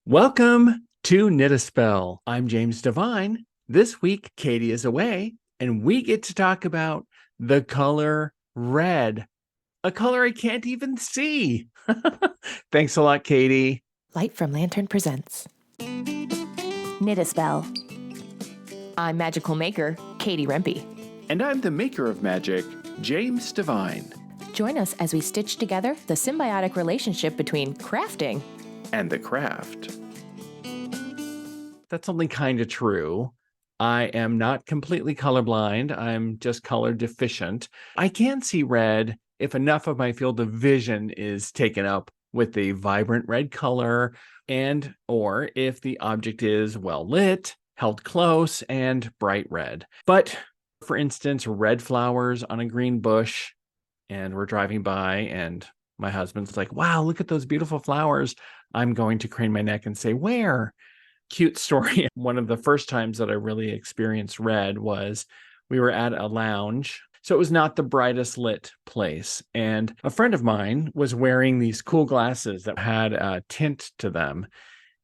Welcome to Knit a Spell. I'm James Devine. This week, Katie is away, and we get to talk about the color red, a color I can't even see. Thanks a lot, Katie. Light from Lantern presents Knit a Spell. I'm magical maker, Katie Rempe. And I'm the maker of magic, James Devine. Join us as we stitch together the symbiotic relationship between crafting and the craft. That's only kind of true. I am not completely colorblind. I'm just color deficient. I can see red if enough of my field of vision is taken up with a vibrant red color, and or if the object is well lit, held close, and bright red. But for instance, red flowers on a green bush, and we're driving by and my husband's like, wow, look at those beautiful flowers. I'm going to crane my neck and say, where? Cute story. One of the first times that I really experienced red was we were at a lounge. So it was not the brightest lit place. And a friend of mine was wearing these cool glasses that had a tint to them.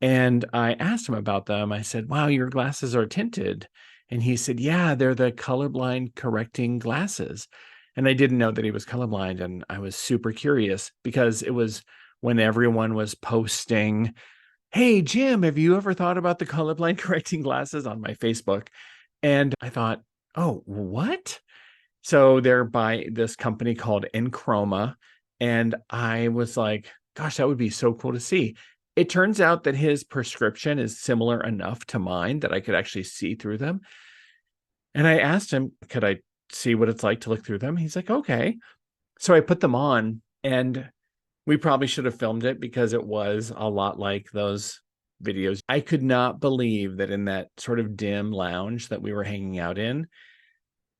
And I asked him about them. I said, wow, your glasses are tinted. And he said, yeah, they're the colorblind correcting glasses. And I didn't know that he was colorblind. And I was super curious because it was when everyone was posting, hey, Jim, have you ever thought about the colorblind correcting glasses on my Facebook? And I thought, oh, what? So they're by this company called Enchroma. And I was like, gosh, that would be so cool to see. It turns out that his prescription is similar enough to mine that I could actually see through them. And I asked him, could I see what it's like to look through them? He's like, okay. So I put them on, and we probably should have filmed it because it was a lot like those videos. I could not believe that in that sort of dim lounge that we were hanging out in,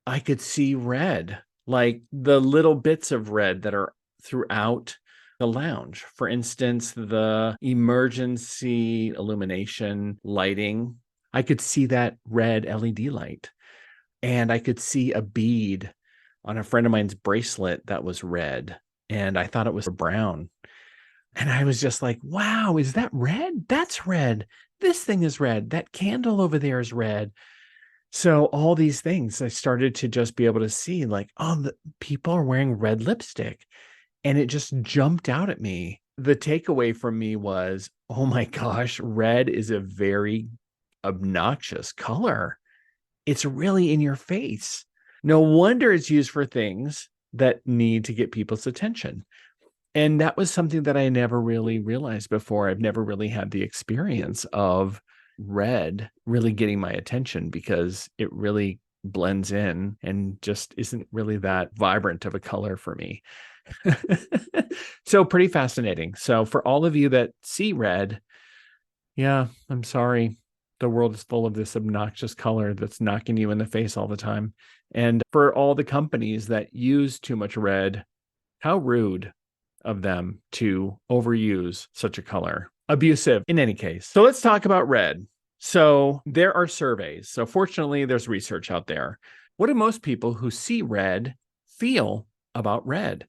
I could see red, like the little bits of red that are throughout the lounge. For instance, the emergency illumination lighting, I could see that red LED light. And I could see a bead on a friend of mine's bracelet that was red. And I thought it was brown. And I was just like, wow, is that red? That's red. This thing is red. That candle over there is red. So all these things, I started to just be able to see like, oh, the people are wearing red lipstick. And it just jumped out at me. The takeaway from me was, oh my gosh, red is a very obnoxious color. It's really in your face. No wonder it's used for things that need to get people's attention. And that was something that I never really realized before. I've never really had the experience of red really getting my attention because it really blends in and just isn't really that vibrant of a color for me. So pretty fascinating. So for all of you that see red, yeah, I'm sorry. The world is full of this obnoxious color that's knocking you in the face all the time. And for all the companies that use too much red, how rude of them to overuse such a color. Abusive in any case. So let's talk about red. So there are surveys. So fortunately, there's research out there. What do most people who see red feel about red?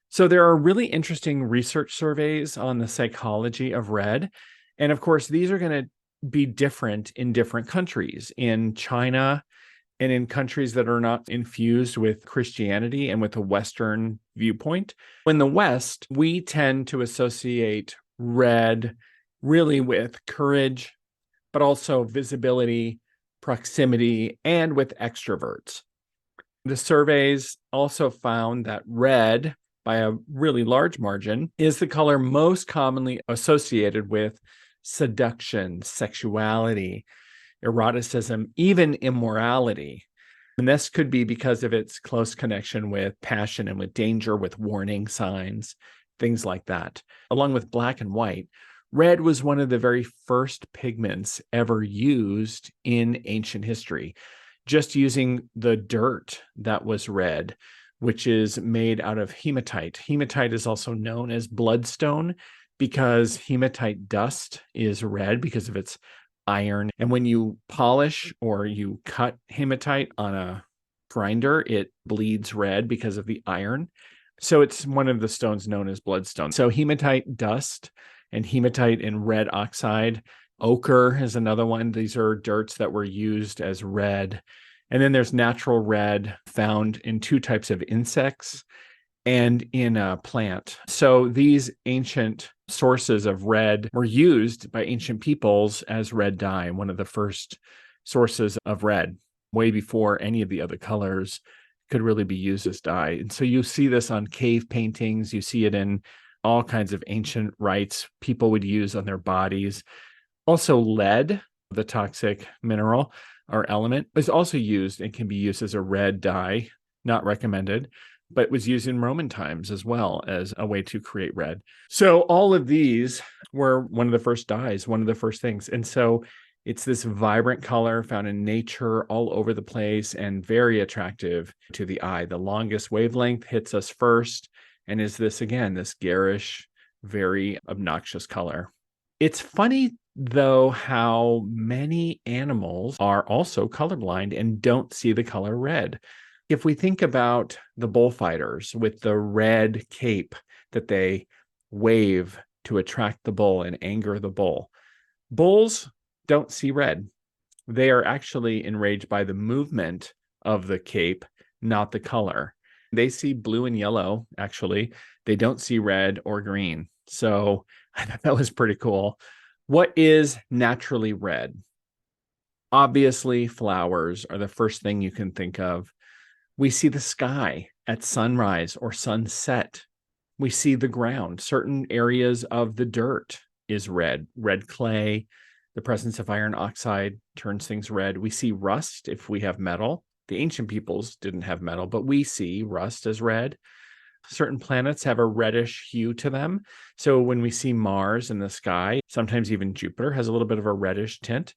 So there are really interesting research surveys on the psychology of red. And of course, these are going to be different in different countries. In China and in countries that are not infused with Christianity and with a Western viewpoint. In the West, we tend to associate red really with courage, but also visibility, proximity, and with extroverts. The surveys also found that red, by a really large margin, is the color most commonly associated with seduction, sexuality, eroticism, even immorality. And this could be because of its close connection with passion and with danger, with warning signs, things like that. Along with black and white, red was one of the very first pigments ever used in ancient history, just using the dirt that was red, which is made out of hematite. Hematite is also known as bloodstone because hematite dust is red because of its iron. And when you polish or you cut hematite on a grinder, it bleeds red because of the iron. So it's one of the stones known as bloodstone. So hematite dust and hematite and red oxide. Ochre is another one. These are dirts that were used as red. And then there's natural red found in two types of insects and in a plant. So these ancient sources of red were used by ancient peoples as red dye, one of the first sources of red, way before any of the other colors could really be used as dye. And so you see this on cave paintings, you see it in all kinds of ancient rites people would use on their bodies. Also, lead, the toxic mineral or element, is also used and can be used as a red dye, not recommended, but was used in Roman times as well as a way to create red. So all of these were one of the first dyes, one of the first things. And so it's this vibrant color found in nature all over the place and very attractive to the eye. The longest wavelength hits us first and is this, again, this garish, very obnoxious color. It's funny, though, how many animals are also colorblind and don't see the color red. If we think about the bullfighters with the red cape that they wave to attract the bull and anger the bull, bulls don't see red. They are actually enraged by the movement of the cape, not the color. They see blue and yellow, actually. They don't see red or green. So I thought that was pretty cool. What is naturally red? Obviously, flowers are the first thing you can think of. We see the sky at sunrise or sunset. We see the ground. Certain areas of the dirt is red. Red clay, the presence of iron oxide turns things red. We see rust if we have metal. The ancient peoples didn't have metal, but we see rust as red. Certain planets have a reddish hue to them. So when we see Mars in the sky, sometimes even Jupiter has a little bit of a reddish tint.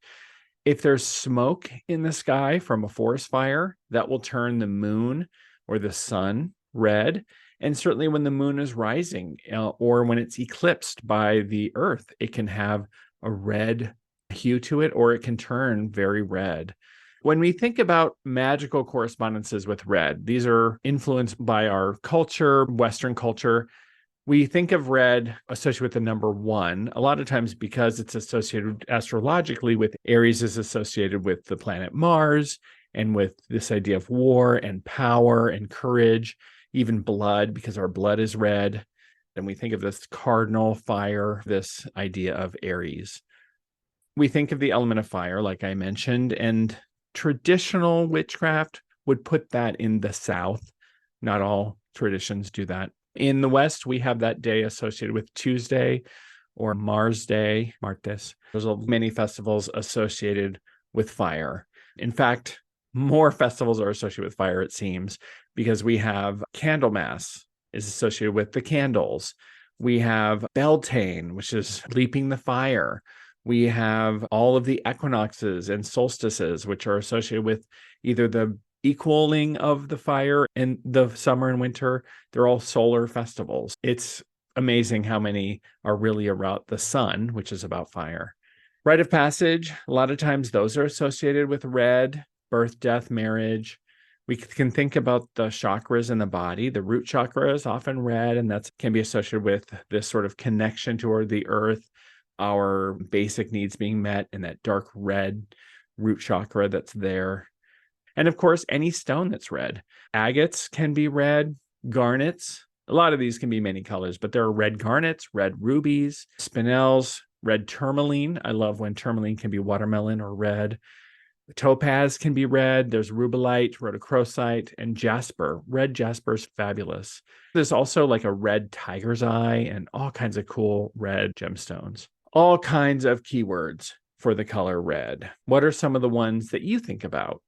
If there's smoke in the sky from a forest fire, that will turn the moon or the sun red. And certainly when the moon is rising or when it's eclipsed by the earth, it can have a red hue to it, or it can turn very red. When we think about magical correspondences with red, these are influenced by our culture, Western culture. We think of red associated with the number 1, a lot of times because it's associated astrologically with Aries is associated with the planet Mars and with this idea of war and power and courage, even blood, because our blood is red. And we think of this cardinal fire, this idea of Aries. We think of the element of fire, like I mentioned, and traditional witchcraft would put that in the South. Not all traditions do that. In the West, we have that day associated with Tuesday or Mars Day, Martes. There's many festivals associated with fire. In fact, more festivals are associated with fire, it seems, because we have Candlemas is associated with the candles. We have Beltane, which is leaping the fire. We have all of the equinoxes and solstices, which are associated with either the equaling of the fire in the summer and winter. They're all solar festivals. It's amazing how many are really about the sun, which is about fire. Rite of passage, a lot of times those are associated with red, birth, death, marriage. We can think about the chakras in the body. The root chakra is often red, and that can be associated with this sort of connection toward the earth, our basic needs being met, and that dark red root chakra that's there. And of course, any stone that's red. Agates can be red, garnets. A lot of these can be many colors, but there are red garnets, red rubies, spinels, red tourmaline. I love when tourmaline can be watermelon or red. Topaz can be red. There's rubellite, rhodochrosite, and jasper. Red jasper is fabulous. There's also like a red tiger's eye and all kinds of cool red gemstones. All kinds of keywords for the color red. What are some of the ones that you think about?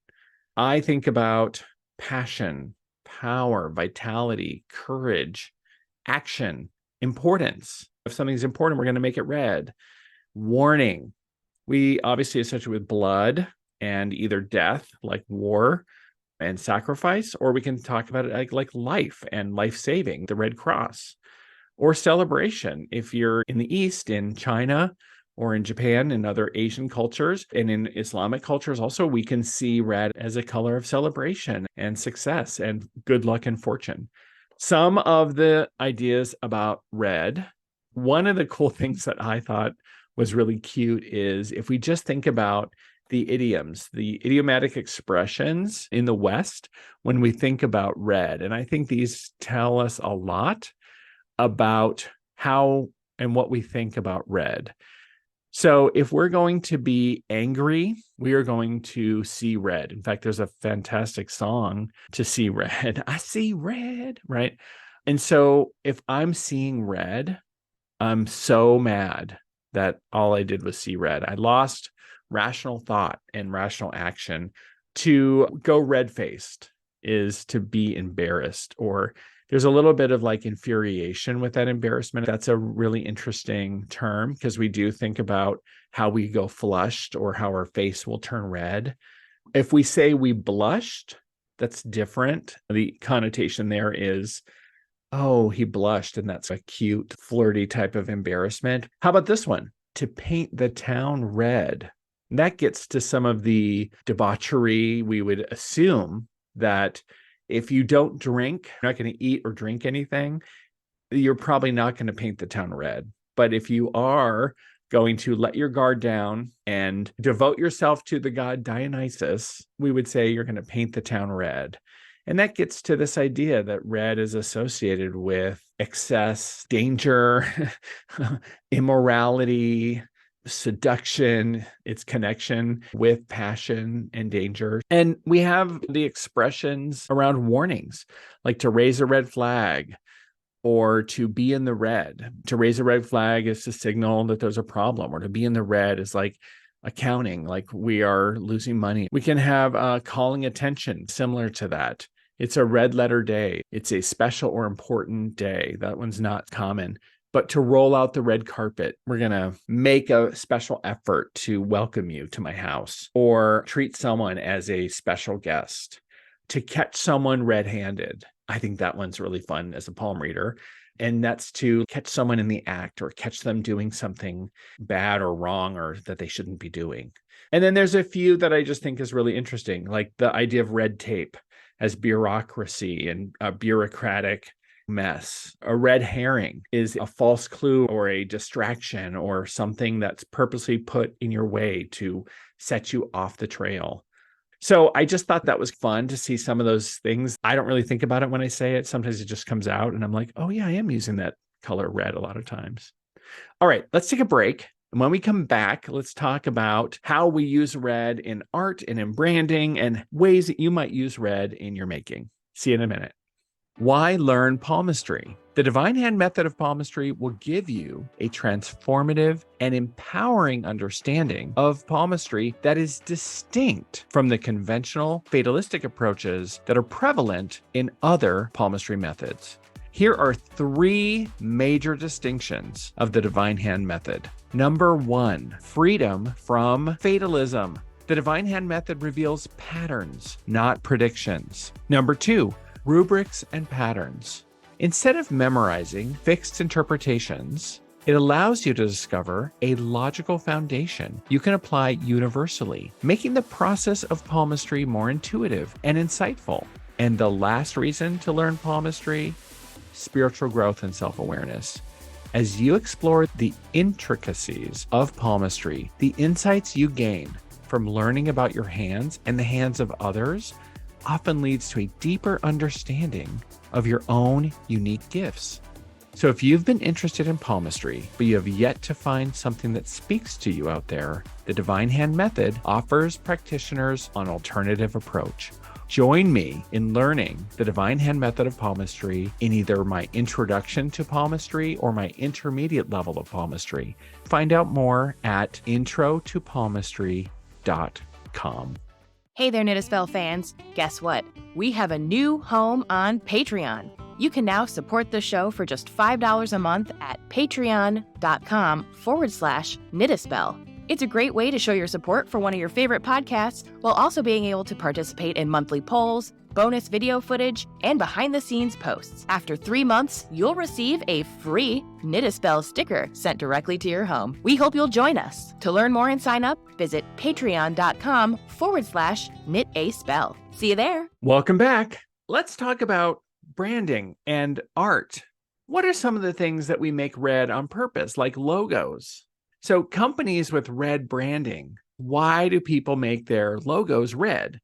I think about passion, power, vitality, courage, action, importance. If something's important, we're going to make it red. Warning. We obviously associate with blood and either death, like war and sacrifice, or we can talk about it like life and life-saving, the Red Cross, or celebration. If you're in the East, in China, or in Japan and other Asian cultures, and in Islamic cultures also, we can see red as a color of celebration and success and good luck and fortune. Some of the ideas about red One of the cool things that I thought was really cute is if we just think about the idioms, the idiomatic expressions in the West when we think about red. And I think these tell us a lot about how and what we think about red. So if we're going to be angry, we are going to see red. In fact, there's a fantastic song to see red. I see red, right? And so if I'm seeing red, I'm so mad that all I did was see red. I lost rational thought and rational action. To go red-faced is to be embarrassed, or there's a little bit of like infuriation with that embarrassment. That's a really interesting term because we do think about how we go flushed or how our face will turn red. If we say we blushed, that's different. The connotation there is, oh, he blushed, and that's a cute, flirty type of embarrassment. How about this one? To paint the town red. That gets to some of the debauchery. We would assume that if you don't drink, you're not going to eat or drink anything, you're probably not going to paint the town red. But if you are going to let your guard down and devote yourself to the god Dionysus, we would say you're going to paint the town red. And that gets to this idea that red is associated with excess, danger, immorality, seduction, its connection with passion and danger. And we have the expressions around warnings, like to raise a red flag or to be in the red. To raise a red flag is to signal that there's a problem, or to be in the red is like accounting, like we are losing money. We can have calling attention, similar to that. It's a red letter day. It's a special or important day. That one's not common. But to roll out the red carpet, we're going to make a special effort to welcome you to my house, or treat someone as a special guest. To catch someone red-handed. I think that one's really fun as a palm reader. And that's to catch someone in the act, or catch them doing something bad or wrong or that they shouldn't be doing. And then there's a few that I just think is really interesting, like the idea of red tape as bureaucracy and a bureaucratic mess. A red herring is a false clue or a distraction or something that's purposely put in your way to set you off the trail. So I just thought that was fun to see some of those things. I don't really think about it when I say it. Sometimes it just comes out and I'm like, oh yeah, I am using that color red a lot of times. All right, let's take a break. And when we come back, let's talk about how we use red in art and in branding and ways that you might use red in your making. See you in a minute. Why learn palmistry? The Divine Hand method of palmistry will give you a transformative and empowering understanding of palmistry that is distinct from the conventional fatalistic approaches that are prevalent in other palmistry methods. Here are 3 major distinctions of the Divine Hand method. Number 1, freedom from fatalism. The Divine Hand method reveals patterns, not predictions. Number 2, rubrics and patterns. Instead of memorizing fixed interpretations, it allows you to discover a logical foundation you can apply universally, making the process of palmistry more intuitive and insightful. And the last reason to learn palmistry: spiritual growth and self-awareness. As you explore the intricacies of palmistry, the insights you gain from learning about your hands and the hands of others often leads to a deeper understanding of your own unique gifts. So if you've been interested in palmistry, but you have yet to find something that speaks to you out there, the Divine Hand method offers practitioners an alternative approach. Join me in learning the Divine Hand method of palmistry in either my introduction to palmistry or my intermediate level of palmistry. Find out more at intropalmistry.com. Hey there, Knit a Spell fans. Guess what? We have a new home on Patreon. You can now support the show for just $5 a month at patreon.com/knitaspell. It's a great way to show your support for one of your favorite podcasts while also being able to participate in monthly polls, bonus video footage, and behind-the-scenes posts. After 3 months, you'll receive a free Knit a Spell sticker sent directly to your home. We hope you'll join us. To learn more and sign up, visit patreon.com/knitaspell. See you there. Welcome back. Let's talk about branding and art. What are some of the things that we make red on purpose, like logos? So companies with red branding, why do people make their logos red?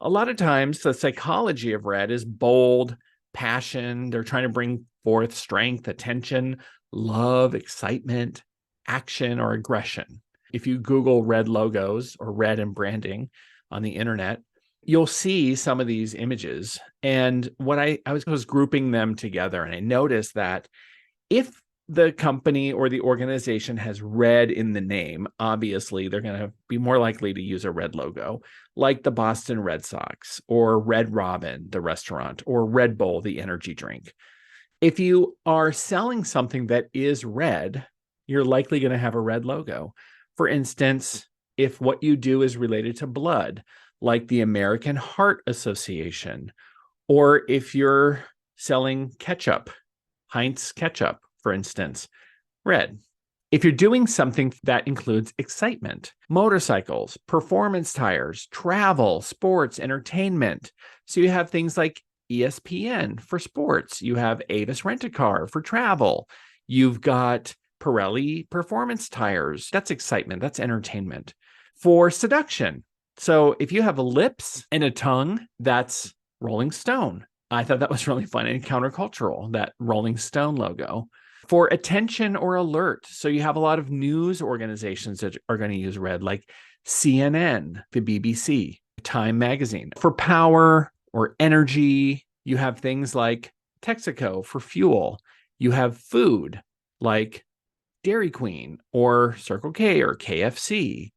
A lot of times the psychology of red is bold, passion. They're trying to bring forth strength, attention, love, excitement, action, or aggression. If you Google red logos or red and branding on the internet, you'll see some of these images. And what I was grouping them together, and I noticed that if the company or the organization has red in the name, obviously they're going to be more likely to use a red logo, like the Boston Red Sox or Red Robin, the restaurant, or Red Bull, the energy drink. If you are selling something that is red, you're likely going to have a red logo. For instance, if what you do is related to blood, like the American Heart Association, or if you're selling ketchup, Heinz ketchup, for instance, red. If you're doing something that includes excitement, motorcycles, performance tires, travel, sports, entertainment. So you have things like ESPN for sports. You have Avis Rent-A-Car for travel. You've got Pirelli performance tires. That's excitement. That's entertainment. For seduction. So if you have lips and a tongue, that's Rolling Stone. I thought that was really fun and countercultural, that Rolling Stone logo. For attention or alert. So you have a lot of news organizations that are going to use red, like CNN, the BBC, Time Magazine. For power or energy, you have things like Texaco for fuel. You have food like Dairy Queen or Circle K or KFC.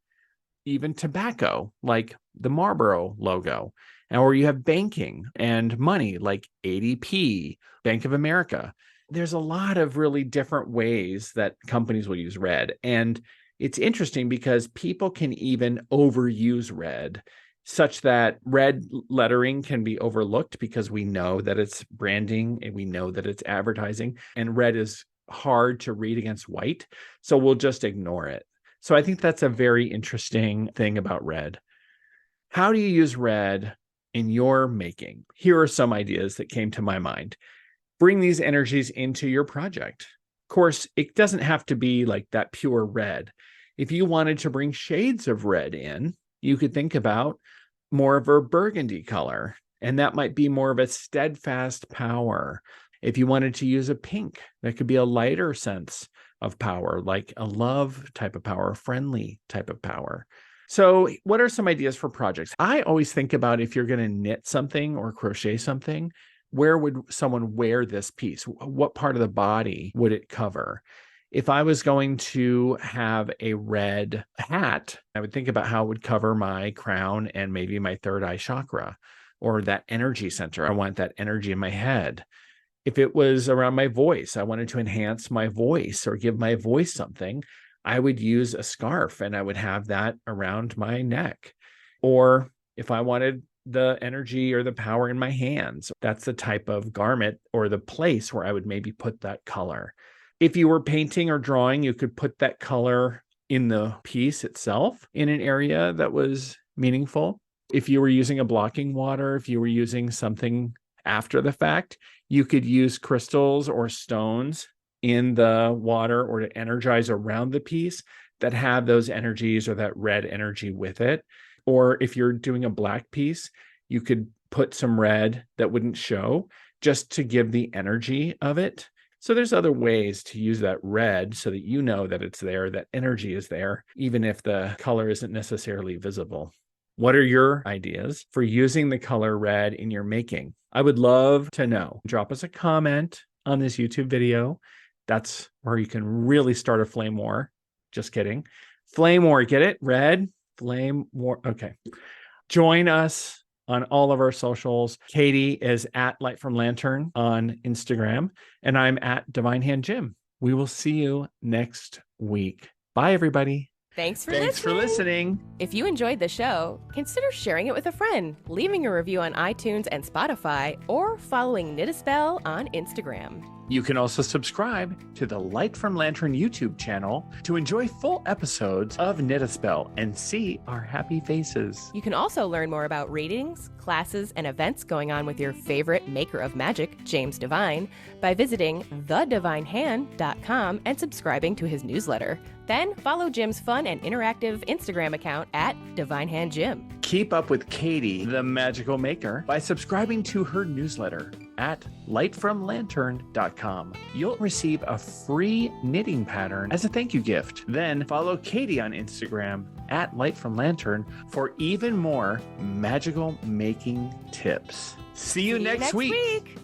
Even tobacco like the Marlboro logo. Or you have banking and money like ADP, Bank of America. There's a lot of really different ways that companies will use red. And it's interesting because people can even overuse red such that red lettering can be overlooked because we know that it's branding and we know that it's advertising, and red is hard to read against white. So we'll just ignore it. So I think that's a very interesting thing about red. How do you use red in your making? Here are some ideas that came to my mind. Bring these energies into your project. Of course, it doesn't have to be like that pure red. If you wanted to bring shades of red in, you could think about more of a burgundy color, and that might be more of a steadfast power. If you wanted to use a pink, that could be a lighter sense of power, like a love type of power, a friendly type of power. So what are some ideas for projects? I always think about if you're going to knit something or crochet something, where would someone wear this piece? What part of the body would it cover? If I was going to have a red hat, I would think about how it would cover my crown and maybe my third eye chakra or that energy center. I want that energy in my head. If it was around my voice, I wanted to enhance my voice or give my voice something, I would use a scarf and I would have that around my neck. Or if I wanted the energy or the power in my hands, that's the type of garment or the place where I would maybe put that color. If you were painting or drawing, you could put that color in the piece itself in an area that was meaningful. If you were using a blocking water, if you were using something after the fact, you could use crystals or stones in the water or to energize around the piece that have those energies or that red energy with it. Or if you're doing a black piece, you could put some red that wouldn't show just to give the energy of it. So there's other ways to use that red so that you know that it's there, that energy is there, even if the color isn't necessarily visible. What are your ideas for using the color red in your making? I would love to know. Drop us a comment on this YouTube video. That's where you can really start a flame war. Just kidding. Flame war, get it? Red, flame war. Okay. Join us on all of our socials. Katie is at Light from Lantern on Instagram, and I'm at Divine Hand Jim. We will see you next week. Bye, everybody. Thanks for listening. If you enjoyed the show, consider sharing it with a friend, leaving a review on iTunes and Spotify, or following Knit a Spell on Instagram. You can also subscribe to the Light from Lantern YouTube channel to enjoy full episodes of Knit a Spell and see our happy faces. You can also learn more about readings, classes, and events going on with your favorite maker of magic, James Devine, by visiting thedivinehand.com and subscribing to his newsletter. Then follow Jim's fun and interactive Instagram account at DivineHandJim. Keep up with Katie, the magical maker, by subscribing to her newsletter at lightfromlantern.com. You'll receive a free knitting pattern as a thank you gift. Then follow Katie on Instagram at lightfromlantern for even more magical making tips. See you next week.